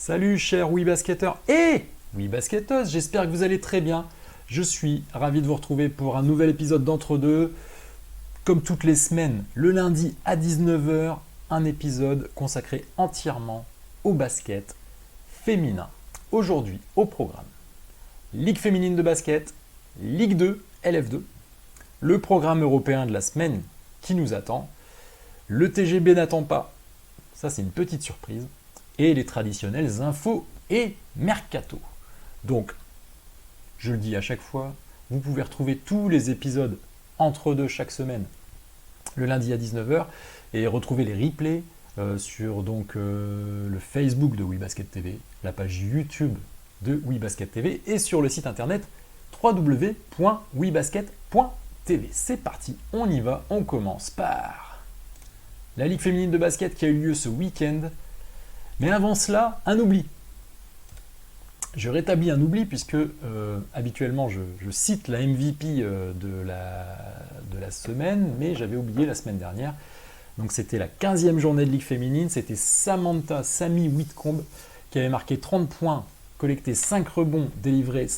Salut chers WeBasketteurs et WeBasketteuses, j'espère que vous allez très bien. Je suis ravi de vous retrouver pour un nouvel épisode d'Entre-deux. Comme toutes les semaines, le lundi à 19h, un épisode consacré entièrement au basket féminin. Aujourd'hui, au programme, Ligue féminine de basket, Ligue 2, LF2, le programme européen de la semaine qui nous attend, le TGB n'attend pas, ça c'est une petite surprise, et les traditionnelles infos et mercato. Donc, je le dis à chaque fois, vous pouvez retrouver tous les épisodes entre deux chaque semaine, le lundi à 19h, et retrouver les replays sur le Facebook de WeBasket TV, la page YouTube de WeBasket TV et sur le site internet www.webasket.tv. C'est parti, on y va, on commence par la Ligue féminine de basket qui a eu lieu ce week-end. Mais avant cela, un oubli. Je rétablis un oubli puisque habituellement je cite la MVP de la semaine, mais j'avais oublié la semaine dernière. Donc c'était la 15e journée de Ligue féminine, c'était Samantha Samy Whitcomb qui avait marqué 30 points, collecté 5 rebonds, délivré 2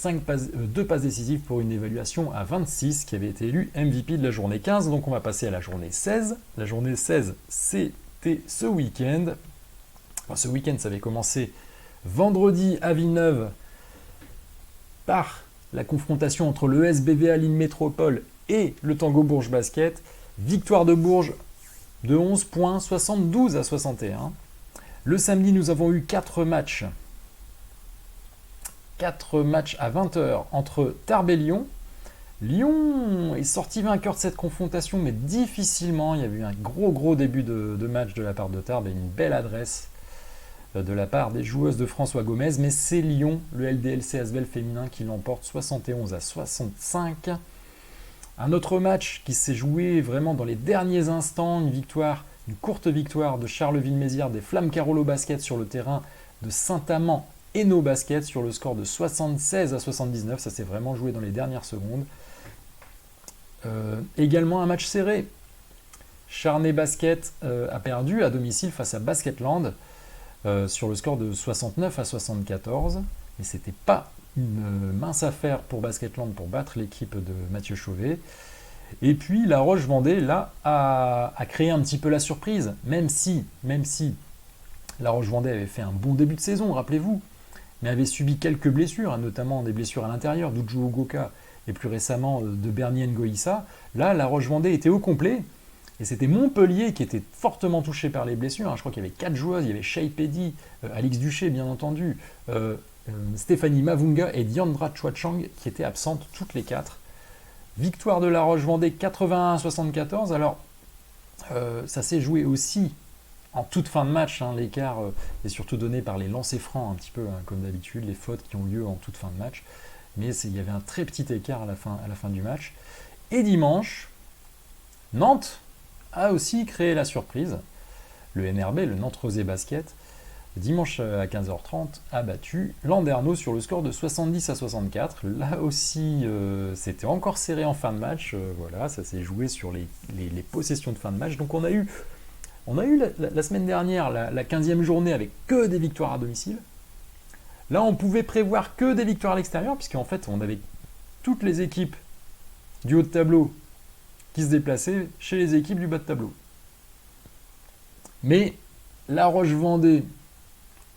passes décisives pour une évaluation à 26 qui avait été élue MVP de la journée 15. Donc on va passer à la journée 16. La journée 16, c'était ce week-end. Ce week-end, ça avait commencé vendredi à Villeneuve par la confrontation entre le SBVA Lille Métropole et le Tango Bourges Basket. Victoire de Bourges de 11 points, 72 à 61. Le samedi, nous avons eu 4 matchs. 4 matchs à 20h entre Tarbes et Lyon. Lyon est sorti vainqueur de cette confrontation, mais difficilement. Il y a eu un gros début de match de la part de Tarbes et une belle adresse de la part des joueuses de François Gomez, mais c'est Lyon, le LDLC Asvel féminin, qui l'emporte 71 à 65. Un autre match qui s'est joué vraiment dans les derniers instants, une courte victoire de Charleville-Mézières des Flammes Carolo Basket sur le terrain de Saint-Amand et No Basket sur le score de 76 à 79. Ça s'est vraiment joué dans les dernières secondes. Également un match serré. Charnay Basket a perdu à domicile face à Basketland sur le score de 69 à 74. Mais ce n'était pas une mince affaire pour Basketland pour battre l'équipe de Mathieu Chauvet. Et puis La Roche-Vendée, là, a créé un petit peu la surprise, même si La Roche-Vendée avait fait un bon début de saison, rappelez-vous, mais avait subi quelques blessures, notamment des blessures à l'intérieur d'Uju Ogoka et plus récemment de Bernie Ngoïssa. Là, La Roche-Vendée était au complet. Et c'était Montpellier qui était fortement touché par les blessures. Je crois qu'il y avait 4 joueuses. Il y avait Shea Pedi, Alix Duché, bien entendu, Stéphanie Mavunga et Diandra Chouachang qui étaient absentes toutes les 4. Victoire de La Roche-Vendée 81 à 74. Alors, ça s'est joué aussi en toute fin de match. L'écart est surtout donné par les lancers francs, un petit peu comme d'habitude, les fautes qui ont lieu en toute fin de match. Mais il y avait un très petit écart à la fin du match. Et dimanche, Nantes a aussi créé la surprise. Le NRB, le Nantes Rosé Basket, dimanche à 15h30, a battu Landerneau sur le score de 70 à 64. Là aussi, c'était encore serré en fin de match. Voilà, ça s'est joué sur les possessions de fin de match. Donc on a eu la semaine dernière la 15e journée avec que des victoires à domicile. Là, on pouvait prévoir que des victoires à l'extérieur, puisqu'en fait, on avait toutes les équipes du haut de tableau qui se déplaçaient chez les équipes du bas de tableau. Mais La Roche-Vendée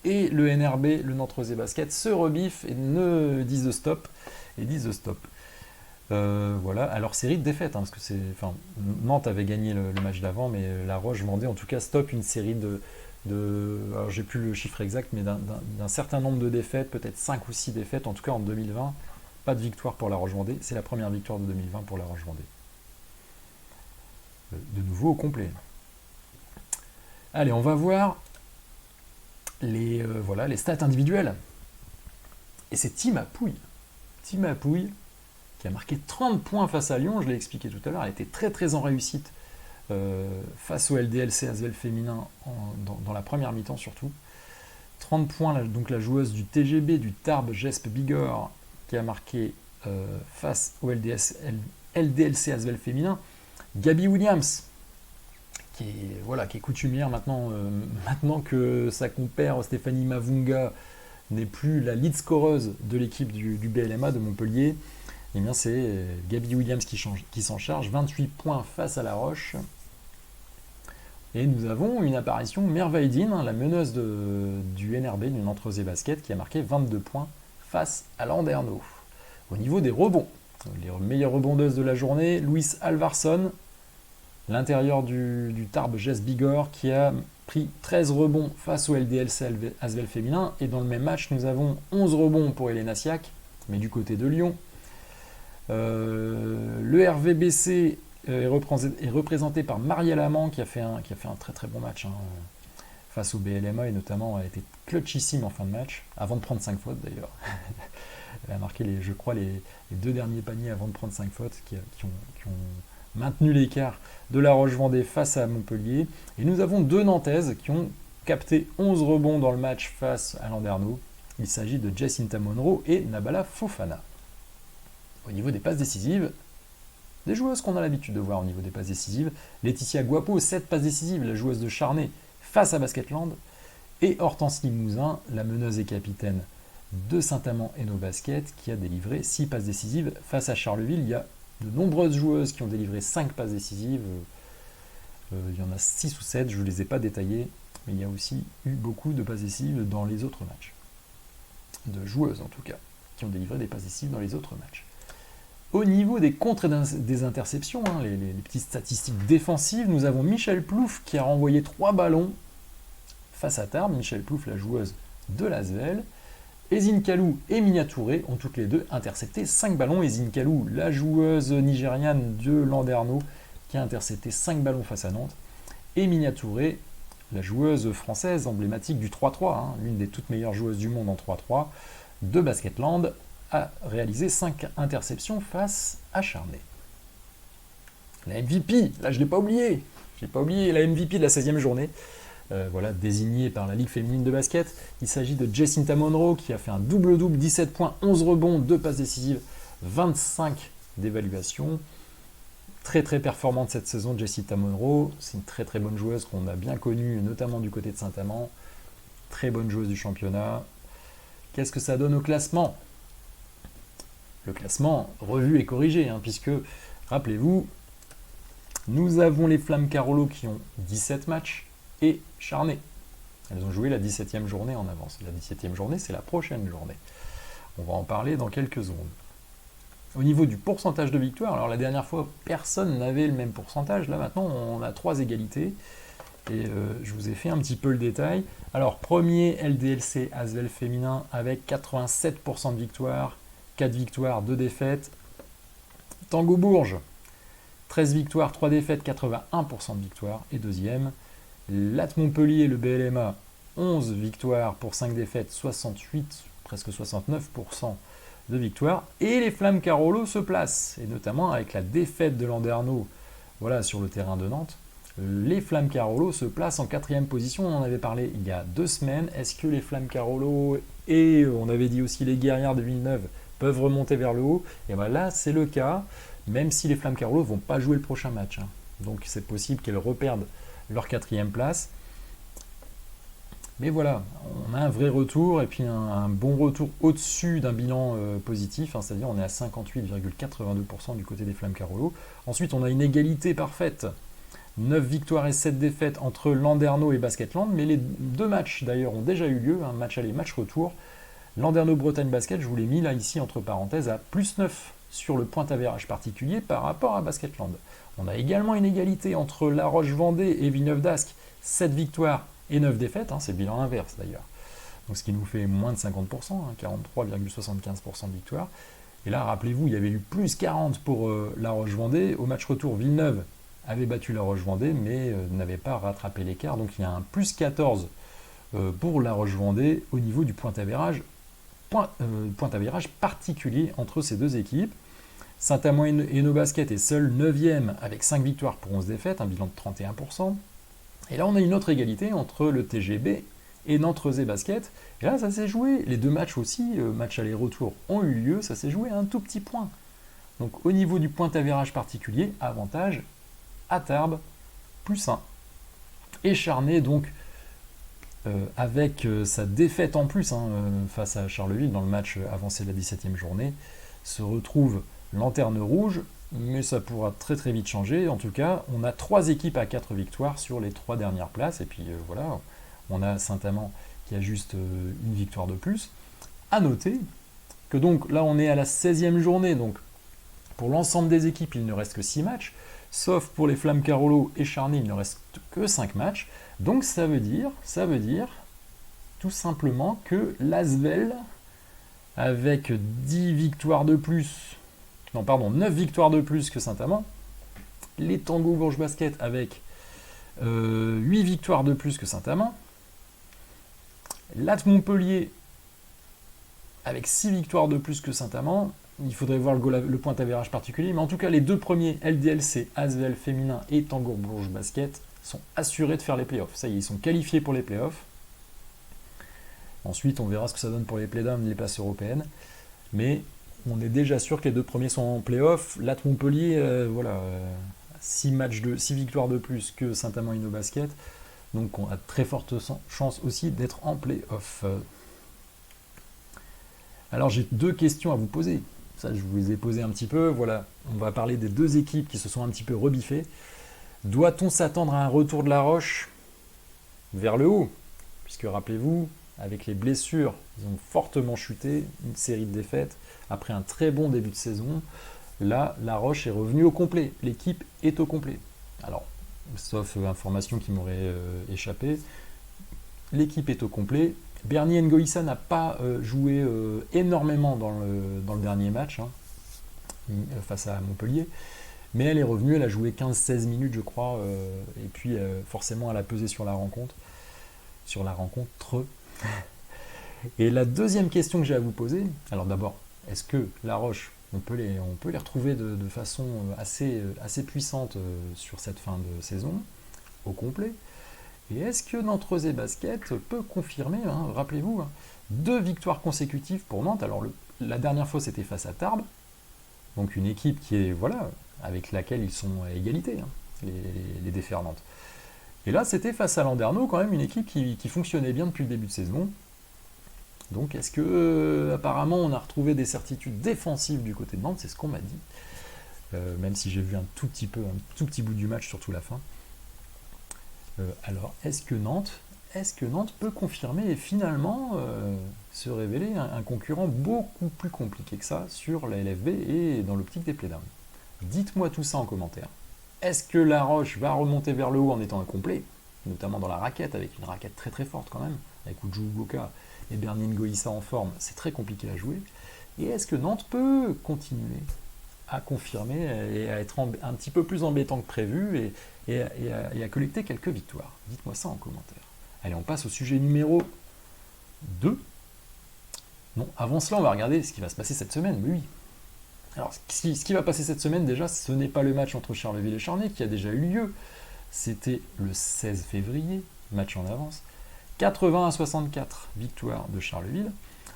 et le NRB, le Nantes Rosé Basket, se rebiffent et disent stop. Voilà, à leur série de défaites, parce que Nantes avait gagné le match d'avant, mais La Roche-Vendée, en tout cas, stoppe une série alors j'ai plus le chiffre exact, mais d'un certain nombre de défaites, peut-être 5 ou 6 défaites, en tout cas en 2020, pas de victoire pour La Roche-Vendée. C'est la première victoire de 2020 pour La Roche-Vendée. De nouveau au complet. Allez, on va voir les stats individuelles. Et c'est Tima Pouille qui a marqué 30 points face à Lyon, je l'ai expliqué tout à l'heure, elle était très en réussite face au LDLC Asvel féminin dans la première mi-temps surtout. 30 points, donc la joueuse du TGB, du Tarbes Gesp Bigorre, qui a marqué face au LDLC Asvel féminin. Gabi Williams, qui est coutumière maintenant, maintenant que sa compère Stéphanie Mavunga n'est plus la lead scoreuse de l'équipe du BLMA de Montpellier. Eh bien, c'est Gabi Williams qui s'en charge, 28 points face à La Roche. Et nous avons une apparition Merveidine, la meneuse du NRB, du Nantes Basket, qui a marqué 22 points face à Landerneau. Au niveau des rebonds, les meilleures rebondeuses de la journée, Louise Alvarsson, l'intérieur du Tarbes Jess Bigorre, qui a pris 13 rebonds face au LDLC Asvel féminin. Et dans le même match, nous avons 11 rebonds pour Elena Siak, mais du côté de Lyon. Le RVBC est représenté par Maria Lamant qui a fait un très très bon match face au BLMA et notamment a été clutchissime en fin de match, avant de prendre 5 fautes d'ailleurs. Elle a marqué les 2 derniers paniers avant de prendre 5 fautes qui ont maintenu l'écart de La Roche-Vendée face à Montpellier. Et nous avons 2 Nantaises qui ont capté 11 rebonds dans le match face à Landerneau. Il s'agit de Jacinta Monroe et Nabala Fofana. Au niveau des passes décisives, des joueuses qu'on a l'habitude de voir au niveau des passes décisives, Laetitia Guapo, 7 passes décisives, la joueuse de Charnay face à Basketland, et Hortense Limousin, la meneuse et capitaine de Saint-Amand et nos Basket, qui a délivré 6 passes décisives face à Charleville. Il y a de nombreuses joueuses qui ont délivré 5 passes décisives, il y en a 6 ou 7, je ne les ai pas détaillées, mais il y a aussi eu beaucoup de passes décisives dans les autres matchs. De joueuses en tout cas, qui ont délivré des passes décisives dans les autres matchs. Au niveau des contres et des interceptions, les petites statistiques défensives, nous avons Michel Plouf qui a renvoyé 3 ballons face à Tarbes. Michel Plouf, la joueuse de l'Asvel. Ezine Kalou et Minia Touré ont toutes les deux intercepté 5 ballons. Ezine Kalou, la joueuse nigériane de Landerneau, qui a intercepté 5 ballons face à Nantes. Et Minia Touré, la joueuse française emblématique du 3-3, l'une des toutes meilleures joueuses du monde en 3-3, de Basketland, a réalisé 5 interceptions face à Charnay. La MVP, là je ne l'ai pas oublié, la MVP de la 16e journée, désignée par la Ligue féminine de basket. Il s'agit de Jacinta Monroe qui a fait un double-double, 17 points, 11 rebonds, 2 passes décisives, 25 d'évaluation. Très très performante cette saison, Jacinta Monroe. C'est une très très bonne joueuse qu'on a bien connue, notamment du côté de Saint-Amand. Très bonne joueuse du championnat. Qu'est-ce que ça donne au classement ? Le classement revu et corrigé, puisque, rappelez-vous, nous avons les Flammes Carolo qui ont 17 matchs et Charnay. Elles ont joué la 17e journée en avance. La 17e journée, c'est la prochaine journée. On va en parler dans quelques secondes. Au niveau du pourcentage de victoire, alors la dernière fois, personne n'avait le même pourcentage. Là, maintenant, on a 3 égalités. Et je vous ai fait un petit peu le détail. Alors, premier LDLC Asvel féminin avec 87% de victoire. 4 victoires, 2 défaites. Tango Bourges, 13 victoires, 3 défaites, 81% de victoire. Et deuxième, Latte Montpellier, le BLMA, 11 victoires pour 5 défaites, 68, presque 69% de victoire. Et les Flammes Carolo se placent, et notamment avec la défaite de Landerneau sur le terrain de Nantes. Les Flammes Carolo se placent en 4e position, on en avait parlé il y a 2 semaines. Est-ce que les Flammes Carolo et on avait dit aussi les Guerrières de Villeneuve peuvent remonter vers le haut? Et bien là, c'est le cas, même si les Flammes Carolo ne vont pas jouer le prochain match. Donc c'est possible qu'elles reperdent leur 4e place. Mais voilà, on a un vrai retour, et puis un bon retour au-dessus d'un bilan positif, c'est-à-dire on est à 58,82% du côté des Flammes Carolo. Ensuite, on a une égalité parfaite. 9 victoires et 7 défaites entre Landerneau et Basketland, mais les 2 matchs d'ailleurs ont déjà eu lieu, match aller, match retour. Landerneau-Bretagne Basket, je vous l'ai mis là ici entre parenthèses à plus 9 sur le point avérage particulier par rapport à Basketland. On a également une égalité entre La Roche-Vendée et Villeneuve d'Ascq, 7 victoires et 9 défaites, c'est le bilan inverse d'ailleurs. Donc ce qui nous fait moins de 50%, 43,75% de victoire. Et là, rappelez-vous, il y avait eu plus 40 pour La Roche-Vendée. Au match retour, Villeneuve avait battu La Roche-Vendée, mais n'avait pas rattrapé l'écart. Donc il y a un plus 14 pour La Roche-Vendée au niveau du point avérage particulier entre ces deux équipes. Saint-Amand et nos Basket est seul 9e avec 5 victoires pour 11 défaites, un bilan de 31%. Et là, on a une autre égalité entre le TGB et Nantes Basket. Et là, ça s'est joué. Les 2 matchs aussi, match aller-retour, ont eu lieu. Ça s'est joué à un tout petit point. Donc, au niveau du point avérage particulier, avantage à Tarbes, plus 1. Écharné, donc, avec sa défaite en plus face à Charleville dans le match avancé de la 17e journée, se retrouve lanterne rouge, mais ça pourra très très vite changer. En tout cas, on a 3 équipes à 4 victoires sur les 3 dernières places, et puis voilà, on a Saint-Amand qui a juste une victoire de plus. À noter que donc là on est à la 16e journée, donc pour l'ensemble des équipes il ne reste que 6 matchs, sauf pour les Flammes Carolo et Charny il ne reste que 5 matchs, donc ça veut dire tout simplement que l'Asvel, avec 10 victoires de plus, 9 victoires de plus que Saint-Amand, les Tango Bourges Basket avec 8 victoires de plus que Saint-Amand, Latte Montpellier avec 6 victoires de plus que Saint-Amand, il faudrait voir le point d'avérage particulier, mais en tout cas les deux premiers, LDLC, Asvel féminin et Tango Bourges Basket, sont assurés de faire les playoffs. Ça y est, ils sont qualifiés pour les playoffs. Ensuite, on verra ce que ça donne pour les playdowns, les places européennes. Mais on est déjà sûr que les deux premiers sont en playoffs. Latte Montpellier, 6 victoires de plus que Saint-Amand Inno Basket. Donc on a très forte chance aussi d'être en playoff. Alors j'ai 2 questions à vous poser. Ça, je vous les ai posées un petit peu. Voilà, on va parler des 2 équipes qui se sont un petit peu rebiffées. Doit-on s'attendre à un retour de La Roche vers le haut? Puisque rappelez-vous, avec les blessures, ils ont fortement chuté, une série de défaites. Après un très bon début de saison, là, La Roche est revenue au complet. L'équipe est au complet. Alors, sauf information qui m'aurait échappé, l'équipe est au complet. Bernie Ngoïssa n'a pas joué énormément dans le dernier match face à Montpellier, mais elle est revenue, elle a joué 15-16 minutes je crois, et puis forcément elle a pesé sur la rencontre. Et la deuxième question que j'ai à vous poser, alors d'abord, est-ce que La Roche, on peut les retrouver de façon assez puissante sur cette fin de saison, au complet? Et est-ce que Nantes et Basket peut confirmer, rappelez-vous, 2 victoires consécutives pour Nantes? Alors la dernière fois c'était face à Tarbes, donc une équipe qui est, avec laquelle ils sont à égalité, les déferlantes. Et là c'était face à Landerneau, quand même une équipe qui fonctionnait bien depuis le début de saison. Donc est-ce que apparemment on a retrouvé des certitudes défensives du côté de Nantes? C'est ce qu'on m'a dit, même si j'ai vu un tout petit bout du match, surtout la fin. Alors, est-ce que Nantes peut confirmer et finalement se révéler un concurrent beaucoup plus compliqué que ça sur la LFB et dans l'optique des playdowns? Dites-moi tout ça en commentaire. Est-ce que La Roche va remonter vers le haut en étant incomplet, notamment dans la raquette, avec une raquette très très forte quand même, avec Uju Ugoka et Bernie Ngoïssa en forme, c'est très compliqué à jouer. Et est-ce que Nantes peut continuer à confirmer et à être un petit peu plus embêtant que prévu et à collecter quelques victoires? Dites-moi ça en commentaire. Allez, on passe au sujet numéro 2. Non, avant cela, on va regarder ce qui va se passer cette semaine. Oui. Alors, ce qui va passer cette semaine, déjà, ce n'est pas le match entre Charleville et Charnay qui a déjà eu lieu. C'était le 16 février, match en avance. 80-64, victoire de Charleville.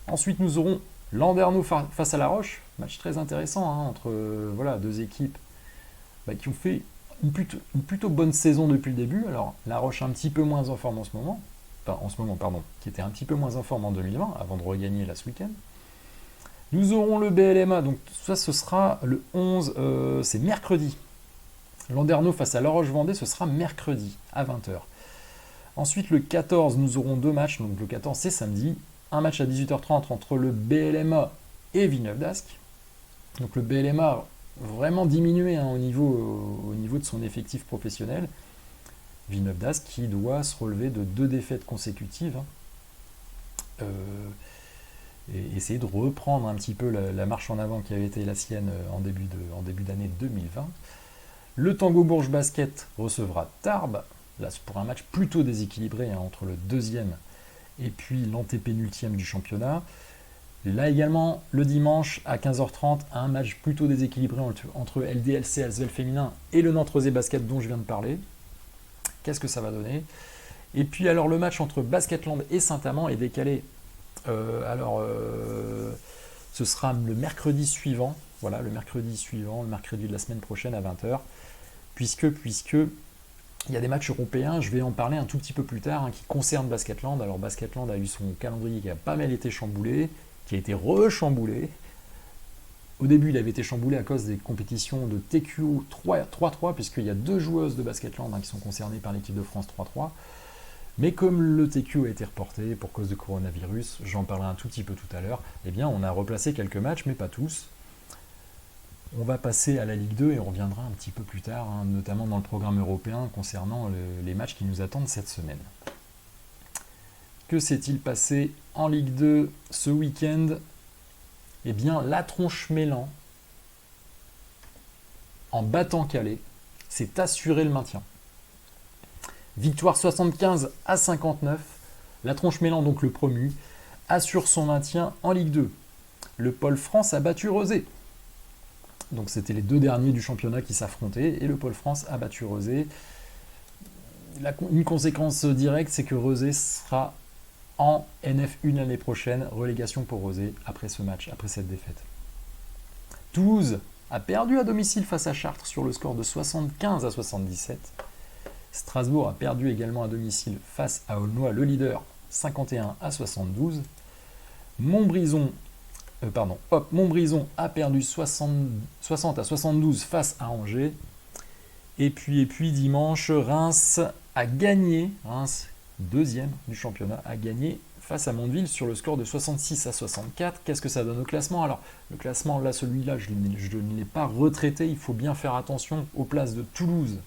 Ensuite, nous aurons Landerneau face à La Roche, match très intéressant entre 2 équipes qui ont fait une plutôt bonne saison depuis le début. Alors La Roche un petit peu moins en forme qui était un petit peu moins en forme en 2020, avant de regagner là ce week-end. Nous aurons le BLMA, donc ça ce sera le 11, c'est mercredi. Landerneau face à La Roche-Vendée, ce sera mercredi à 20h. Ensuite le 14, nous aurons 2 matchs, donc le 14 c'est samedi. Un match à 18h30 entre le BLMA et Villeneuve d'Ascq. Donc le BLMA vraiment diminué au niveau de son effectif professionnel. Villeneuve d'Ascq qui doit se relever de 2 défaites consécutives et essayer de reprendre un petit peu la marche en avant qui avait été la sienne en début d'année 2020. Le Tango Bourges Basket recevra Tarbes, là c'est pour un match plutôt déséquilibré entre le 2e et puis l'antépénultième du championnat. Là également, le dimanche à 15h30, un match plutôt déséquilibré entre LDLC Asvel féminin et le Nantes Basket dont je viens de parler. Qu'est-ce que ça va donner? Et puis alors le match entre Basketland et Saint-Amand est décalé. Ce sera le mercredi suivant, le mercredi de la semaine prochaine à 20h, puisque Il y a des matchs européens, je vais en parler un tout petit peu plus tard, qui concernent Basketland. Alors Basketland a eu son calendrier qui a pas mal été chamboulé, qui a été rechamboulé. Au début, il avait été chamboulé à cause des compétitions de TQO 3-3, puisqu'il y a 2 joueuses de Basketland qui sont concernées par l'équipe de France 3-3. Mais comme le TQO a été reporté pour cause de coronavirus, j'en parlerai un tout petit peu tout à l'heure, eh bien on a replacé quelques matchs, mais pas tous. On va passer à la Ligue 2 et on reviendra un petit peu plus tard, notamment dans le programme européen concernant les matchs qui nous attendent cette semaine. Que s'est-il passé en Ligue 2 ce week-end? Eh bien, la Tronche-Mélan, en battant Calais, s'est assuré le maintien. Victoire 75-59. La Tronche-Mélan, donc le promu, assure son maintien en Ligue 2. Le Pôle France a battu Rezé. Donc c'était les 2 derniers du championnat qui s'affrontaient et le Pôle France a battu Rezé. Une conséquence directe, c'est que Rezé sera en NF1 l'année prochaine, relégation pour Rezé après ce match, après cette défaite. Toulouse a perdu à domicile face à Chartres sur le score de 75-77. Strasbourg a perdu également à domicile face à Aulnois, le leader, 51-72. Montbrison a perdu 60-72 face à Angers. Et puis dimanche, Reims a gagné, Reims deuxième du championnat, a gagné face à Mondeville sur le score de 66-64. Qu'est-ce que ça donne au classement? Alors, le classement, là, celui-là, je ne l'ai pas retraité. Il faut bien faire attention aux places de Toulouse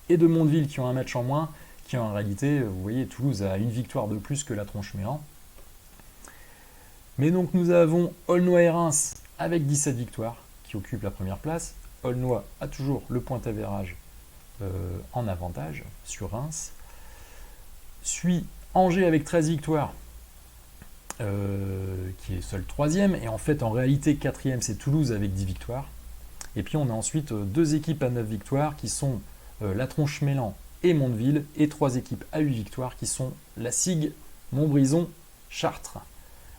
et de Mondeville qui ont un match en moins, qui en réalité, vous voyez, Toulouse a une victoire de plus que la Tronche-Mélan. Mais donc nous avons Aulnois et Reims avec 17 victoires qui occupent la première place. Aulnois a toujours le point avérage en avantage sur Reims. Suit Angers avec 13 victoires, qui est seul 3e. Et en fait, en réalité, 4e, c'est Toulouse avec 10 victoires. Et puis on a ensuite 2 équipes à 9 victoires qui sont la Tronche-Mélan et Mondeville. Et 3 équipes à 8 victoires qui sont la SIG, Montbrison, Chartres.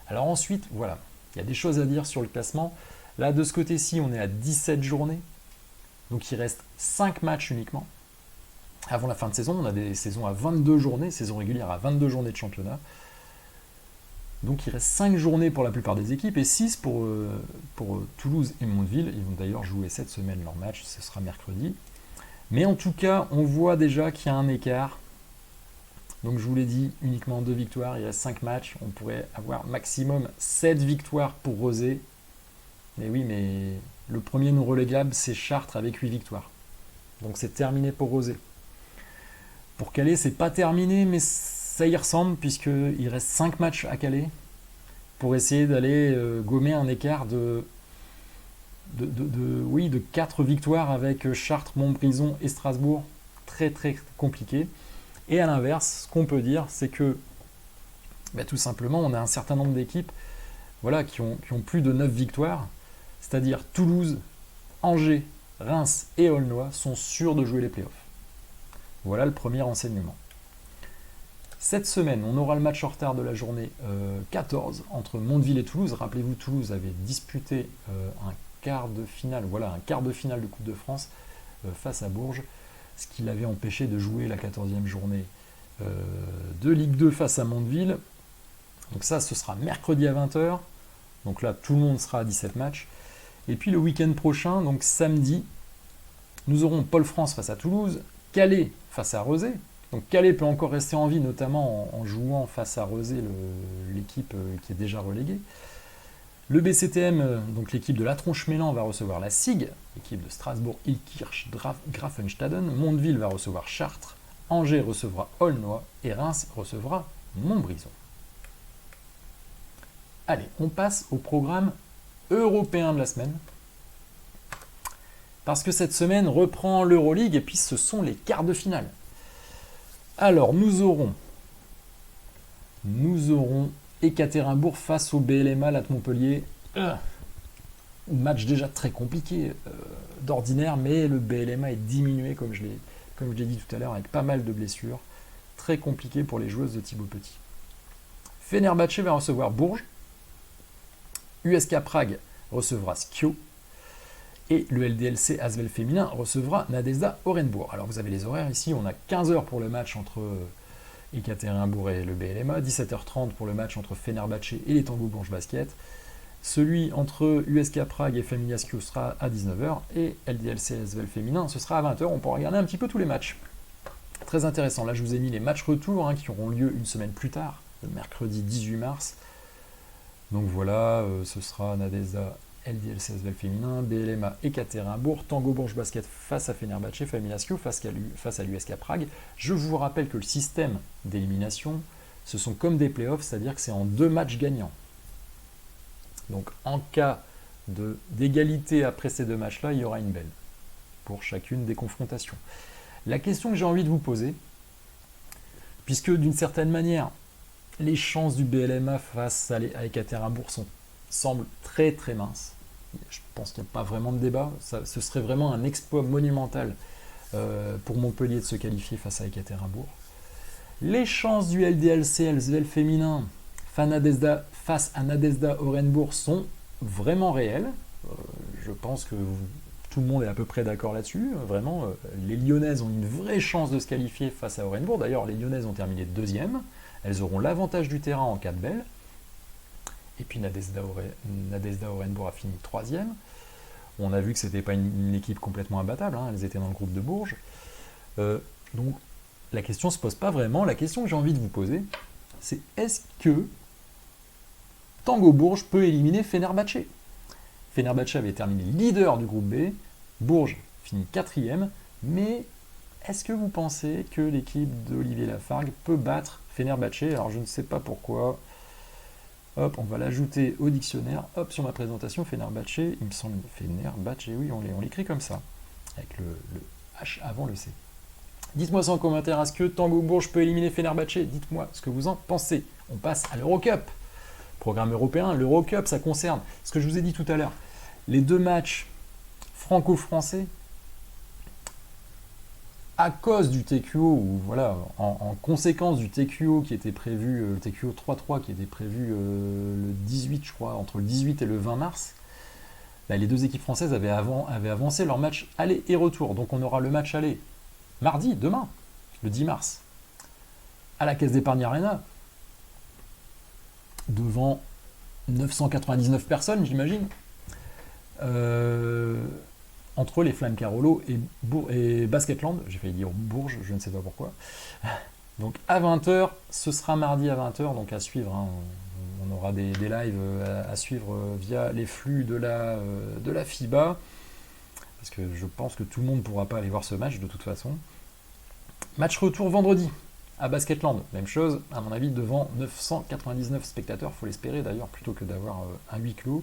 Alors ensuite, voilà, il y a des choses à dire sur le classement. Là, de ce côté-ci, on est à 17 journées. Donc il reste 5 matchs uniquement. Avant la fin de saison, on a des saisons à 22 journées, saison régulière à 22 journées de championnat. Donc il reste 5 journées pour la plupart des équipes et 6 pour Toulouse et Mondeville. Ils vont d'ailleurs jouer cette semaine leur match, ce sera mercredi. Mais en tout cas, on voit déjà qu'il y a un écart. Donc je vous l'ai dit, uniquement 2 victoires, il reste 5 matchs. On pourrait avoir maximum 7 victoires pour Rezé. Mais oui, mais le premier non relégable, c'est Chartres avec 8 victoires. Donc c'est terminé pour Rezé. Pour Calais, c'est pas terminé, mais ça y ressemble, puisqu'il reste 5 matchs à Calais pour essayer d'aller gommer un écart de 4 victoires avec Chartres, Montbrison et Strasbourg. Très très compliqué. Et à l'inverse, ce qu'on peut dire, c'est que tout simplement, on a un certain nombre d'équipes qui ont plus de 9 victoires, c'est-à-dire Toulouse, Angers, Reims et Aulnois sont sûrs de jouer les playoffs. Voilà le premier renseignement. Cette semaine, on aura le match en retard de la journée 14 entre Mondeville et Toulouse. Rappelez-vous, Toulouse avait disputé un quart de finale de Coupe de France face à Bourges, ce qui l'avait empêché de jouer la 14e journée de Ligue 2 face à Mondeville. Donc ça, ce sera mercredi à 20h. Donc là, tout le monde sera à 17 matchs. Et puis le week-end prochain, donc samedi, nous aurons Pôle France face à Toulouse, Calais face à Rezé. Donc Calais peut encore rester en vie, notamment en jouant face à Rezé, l'équipe qui est déjà reléguée. Le BCTM, donc l'équipe de la Tronche-Mélan, va recevoir la SIG, l'équipe de Strasbourg-Ilkirch Grafenstaden. Mondeville va recevoir Chartres, Angers recevra Aulnois et Reims recevra Montbrison. Allez, on passe au programme européen de la semaine. Parce que cette semaine reprend l'Euroleague et puis ce sont les quarts de finale. Alors, nous aurons Ekaterinbourg face au BLMA à Montpellier. Match déjà très compliqué d'ordinaire, mais le BLMA est diminué, comme je l'ai dit tout à l'heure, avec pas mal de blessures. Très compliqué pour les joueuses de Thibaut Petit. Fenerbahçe va recevoir Bourges. USK Prague recevra Skio. Et le LDLC Asvel féminin recevra Nadezhda Orenbourg. Alors vous avez les horaires ici, on a 15h pour le match entre Ekaterinbourg et le BLMA, 17h30 pour le match entre Fenerbahçe et les Tango Bourges Basket. Celui entre USK Prague et Familia Skio sera à 19h et LDLC Asvel féminin, ce sera à 20h. On pourra regarder un petit peu tous les matchs. Très intéressant. Là, je vous ai mis les matchs retour qui auront lieu une semaine plus tard, le mercredi 18 mars. Donc voilà, ce sera Nadezhda LDLC Asvel féminin, BLMA Ekaterinbourg, Tango Bourges Basket face à Fenerbahçe, Familia Skio face à l'USK Prague. Je vous rappelle que le système d'élimination, ce sont comme des playoffs, c'est-à-dire que c'est en 2 matchs gagnants. Donc en cas d'égalité après ces 2 matchs-là, il y aura une belle pour chacune des confrontations. La question que j'ai envie de vous poser, puisque d'une certaine manière, les chances du BLMA face à Ekaterinbourg semblent très très minces. Je pense qu'il n'y a pas vraiment de débat. Ce serait vraiment un exploit monumental pour Montpellier de se qualifier face à Ekaterinbourg. Les chances du LDLC Asvel féminin face à Nadezhda Orenbourg sont vraiment réelles. Je pense que tout le monde est à peu près d'accord là-dessus. Vraiment, les Lyonnaises ont une vraie chance de se qualifier face à Orenbourg. D'ailleurs, les Lyonnaises ont terminé 2e. Elles auront l'avantage du terrain en cas de belle. Et puis Nadezhda Orenbourg a fini 3e. On a vu que ce n'était pas une équipe complètement imbattable. Elles étaient dans le groupe de Bourges. Donc la question ne se pose pas vraiment. La question que j'ai envie de vous poser, c'est est-ce que Tango Bourges peut éliminer Fenerbahçe? Fenerbahçe avait terminé leader du groupe B. Bourges finit 4e. Mais est-ce que vous pensez que l'équipe d'Olivier Lafargue peut battre Fenerbahçe? Alors je ne sais pas pourquoi. Hop, on va l'ajouter au dictionnaire. Hop, sur ma présentation, Fenerbahçe, il me semble, Fenerbahçe, oui, on l'écrit comme ça, avec le H avant le C. Dites-moi ça en commentaire, est-ce que Tango Bourges peut éliminer Fenerbahçe? Dites-moi ce que vous en pensez. On passe à l'Eurocup. Programme européen, l'Eurocup, ça concerne ce que je vous ai dit tout à l'heure. Les 2 matchs franco-français, à cause du TQO, ou voilà, en conséquence du TQO qui était prévu, le TQO 3-3 qui était prévu le 18, je crois, entre le 18 et le 20 mars, là, les 2 équipes françaises avaient avancé leur match aller et retour. Donc on aura le match aller mardi, demain, le 10 mars, à la Caisse d'Épargne Arena, devant 999 personnes, j'imagine. Entre les Flammes Carolo et Basketland, j'ai failli dire Bourges, je ne sais pas pourquoi. Donc à 20h, ce sera mardi à 20h, donc à suivre. On aura des lives à suivre via les flux de la FIBA, parce que je pense que tout le monde ne pourra pas aller voir ce match de toute façon. Match retour vendredi à Basketland, même chose, à mon avis, devant 999 spectateurs, il faut l'espérer d'ailleurs, plutôt que d'avoir un huis clos.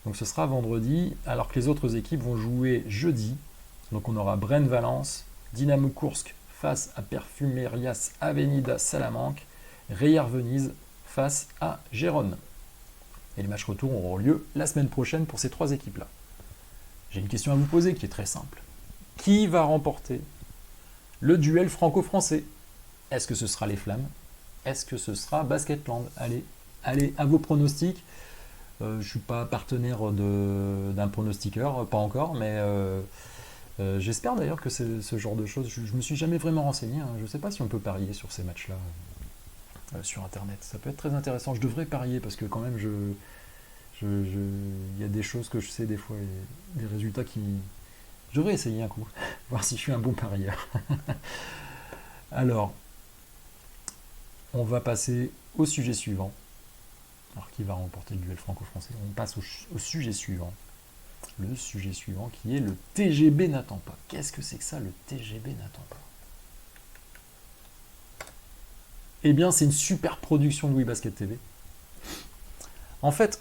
Donc ce sera vendredi, alors que les autres équipes vont jouer jeudi. Donc on aura Brenne-Valence, Dynamo Koursk face à Perfumerias Avenida Salamanque, Reyer Venise face à Gérone. Et les matchs retour auront lieu la semaine prochaine pour ces 3 équipes-là. J'ai une question à vous poser qui est très simple. Qui va remporter le duel franco-français? Est-ce que ce sera les Flammes? Est-ce que ce sera Basketland? Allez, à vos pronostics. Je ne suis pas partenaire d'un pronostiqueur, pas encore, mais j'espère d'ailleurs que c'est ce genre de choses. Je ne me suis jamais vraiment renseigné. Je ne sais pas si on peut parier sur ces matchs-là sur Internet. Ça peut être très intéressant. Je devrais parier parce que quand même, il y a des choses que je sais des fois, et des résultats qui... Je devrais essayer un coup, voir si je suis un bon parieur. Alors, on va passer au sujet suivant. Alors, qui va remporter le duel franco-français? On passe au sujet suivant. Le sujet suivant qui est le TGB n'attend pas. Qu'est-ce que c'est que ça, le TGB n'attend pas? Eh bien, c'est une super production de WeBasket TV. En fait,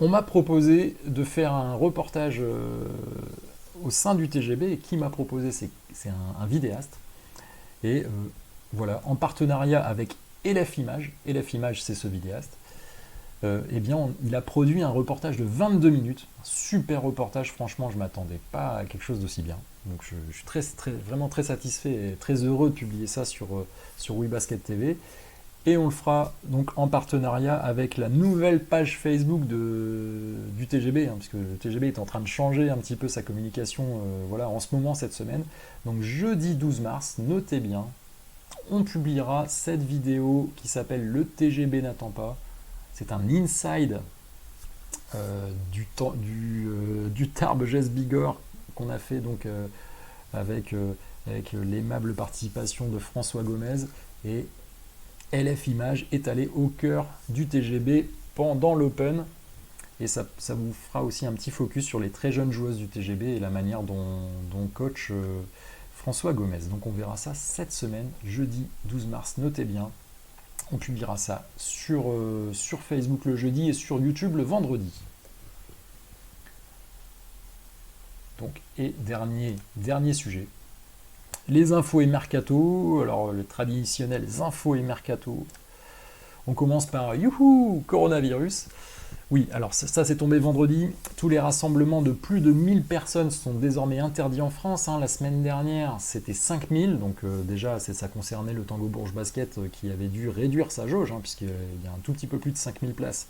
on m'a proposé de faire un reportage au sein du TGB, et qui m'a proposé, c'est un vidéaste. Et voilà, en partenariat avec LF Images, LF Images c'est ce vidéaste, eh bien il a produit un reportage de 22 minutes, un super reportage, franchement je ne m'attendais pas à quelque chose d'aussi bien. Donc je suis vraiment très satisfait et très heureux de publier ça sur WeBasket TV. Et on le fera donc en partenariat avec la nouvelle page Facebook du TGB, puisque le TGB est en train de changer un petit peu sa communication voilà, en ce moment, cette semaine. Donc jeudi 12 mars, notez bien, on publiera cette vidéo qui s'appelle Le TGB n'attend pas. C'est un inside du Tarbes Geste Bigorre qu'on a fait donc, avec l'aimable participation de François Gomez. Et LF Images est allé au cœur du TGB pendant l'Open. Et ça vous fera aussi un petit focus sur les très jeunes joueuses du TGB et la manière dont coach François Gomez. Donc on verra ça cette semaine, jeudi 12 mars, notez bien. On publiera ça sur Facebook le jeudi et sur YouTube le vendredi. Donc, et dernier sujet. Les infos et mercato. Alors, le traditionnel infos et mercato. On commence par youhou, coronavirus. Oui, alors ça c'est tombé vendredi. Tous les rassemblements de plus de 1000 personnes sont désormais interdits en France. La semaine dernière, c'était 5000. Donc déjà, ça concernait le Tango Bourges Basket qui avait dû réduire sa jauge, puisqu'il y a un tout petit peu plus de 5000 places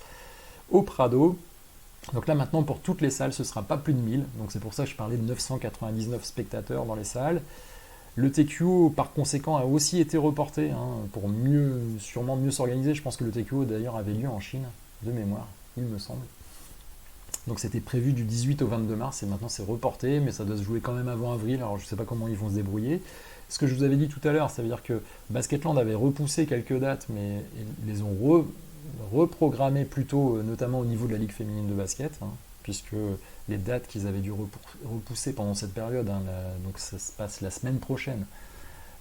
au Prado. Donc là maintenant, pour toutes les salles, ce ne sera pas plus de 1000. Donc c'est pour ça que je parlais de 999 spectateurs dans les salles. Le TQO, par conséquent, a aussi été reporté pour sûrement mieux s'organiser. Je pense que le TQO, d'ailleurs, avait lieu en Chine, de mémoire, il me semble. Donc c'était prévu du 18 au 22 mars et maintenant c'est reporté, mais ça doit se jouer quand même avant avril. Alors je ne sais pas comment ils vont se débrouiller. Ce que je vous avais dit tout à l'heure, ça veut dire que Basketland avait repoussé quelques dates, mais ils les ont reprogrammées plutôt, notamment au niveau de la Ligue féminine de basket, puisque les dates qu'ils avaient dû repousser pendant cette période, donc ça se passe la semaine prochaine,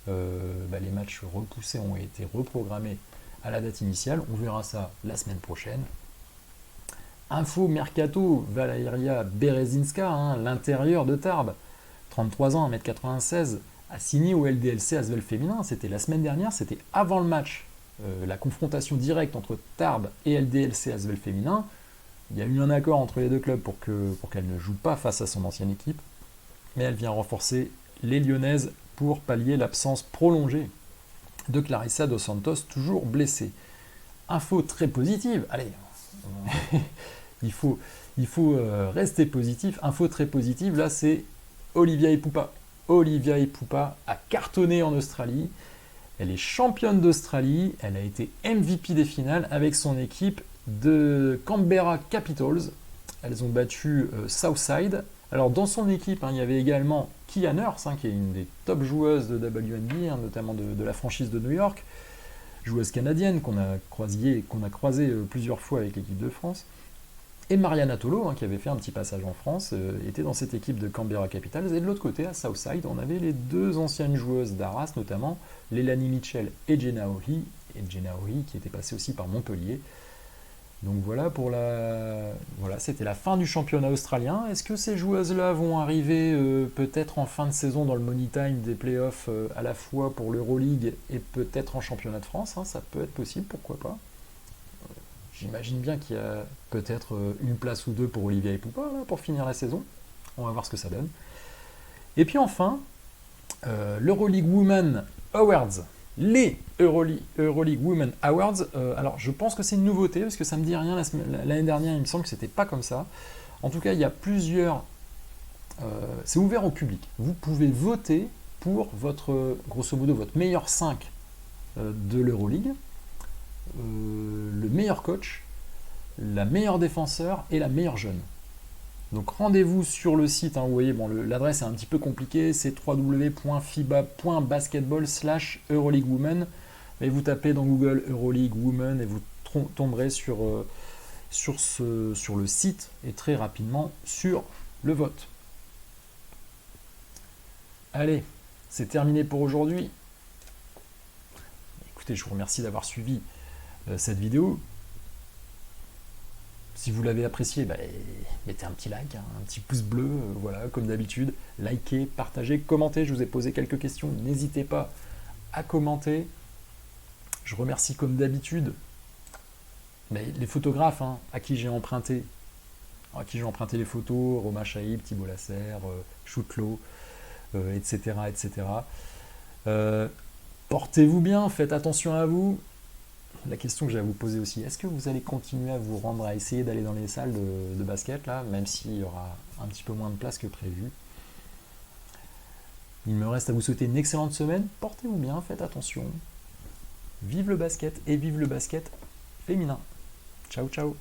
les matchs repoussés ont été reprogrammés à la date initiale. On verra ça la semaine prochaine. Info Mercato, Valeria Berezinska, l'intérieur de Tarbes, 33 ans, 1m96, a signé au LDLC Asvel féminin. C'était la semaine dernière, c'était avant le match, la confrontation directe entre Tarbes et LDLC Asvel féminin. Il y a eu un accord entre les deux clubs pour qu'elle ne joue pas face à son ancienne équipe, mais elle vient renforcer les Lyonnaises pour pallier l'absence prolongée de Clarissa Dos Santos, toujours blessée. Info très positive, allez, il faut rester positif. Info très positive, là c'est Olivia Ipupa. Olivia Ipupa a cartonné en Australie. Elle est championne d'Australie. Elle a été MVP des finales avec son équipe de Canberra Capitals. Elles ont battu Southside. Alors dans son équipe, il y avait également Kia Nurse, qui est une des top joueuses de WNBA, notamment de la franchise de New York, joueuse canadienne qu'on a croisée plusieurs fois avec l'équipe de France. Et Mariana Tolo, qui avait fait un petit passage en France, était dans cette équipe de Canberra Capitals. Et de l'autre côté, à Southside, on avait les deux anciennes joueuses d'Arras, notamment Leilani Mitchell et Jenna Ohi, qui était passée aussi par Montpellier. Donc voilà c'était la fin du championnat australien. Est-ce que ces joueuses-là vont arriver peut-être en fin de saison dans le money time des playoffs à la fois pour l'Euroleague et peut-être en championnat de France, ça peut être possible, pourquoi pas. J'imagine bien qu'il y a peut-être une place ou deux pour Olivia Ipupa pour finir la saison. On va voir ce que ça donne. Et puis enfin, l'Euroleague Women Awards. Les Euroleague Women Awards, alors je pense que c'est une nouveauté, parce que ça me dit rien, l'année dernière il me semble que c'était pas comme ça. En tout cas, il y a plusieurs... c'est ouvert au public. Vous pouvez voter pour grosso modo, votre meilleur 5 de l'Euroleague, le meilleur coach, la meilleure défenseur et la meilleure jeune. Donc rendez-vous sur le site, vous voyez, l'adresse est un petit peu compliquée, c'est www.fiba.basketball/Euroleague Women, et vous tapez dans Google Euroleague Women et vous tomberez sur le site et très rapidement sur le vote. Allez, c'est terminé pour aujourd'hui. Écoutez, je vous remercie d'avoir suivi cette vidéo. Si vous l'avez apprécié, mettez un petit like, un petit pouce bleu, comme d'habitude. Likez, partagez, commentez. Je vous ai posé quelques questions. N'hésitez pas à commenter. Je remercie comme d'habitude les photographes à qui j'ai emprunté les photos, Romain Chaïb, Thibault Lasserre, Choutelot, etc. Portez-vous bien, faites attention à vous. la question que j'ai à vous poser aussi. Est-ce que vous allez continuer à vous rendre, à essayer d'aller dans les salles de basket, là, même s'il y aura un petit peu moins de place que prévu? Il me reste à vous souhaiter une excellente semaine. Portez-vous bien, faites attention. Vive le basket et vive le basket féminin. Ciao, ciao.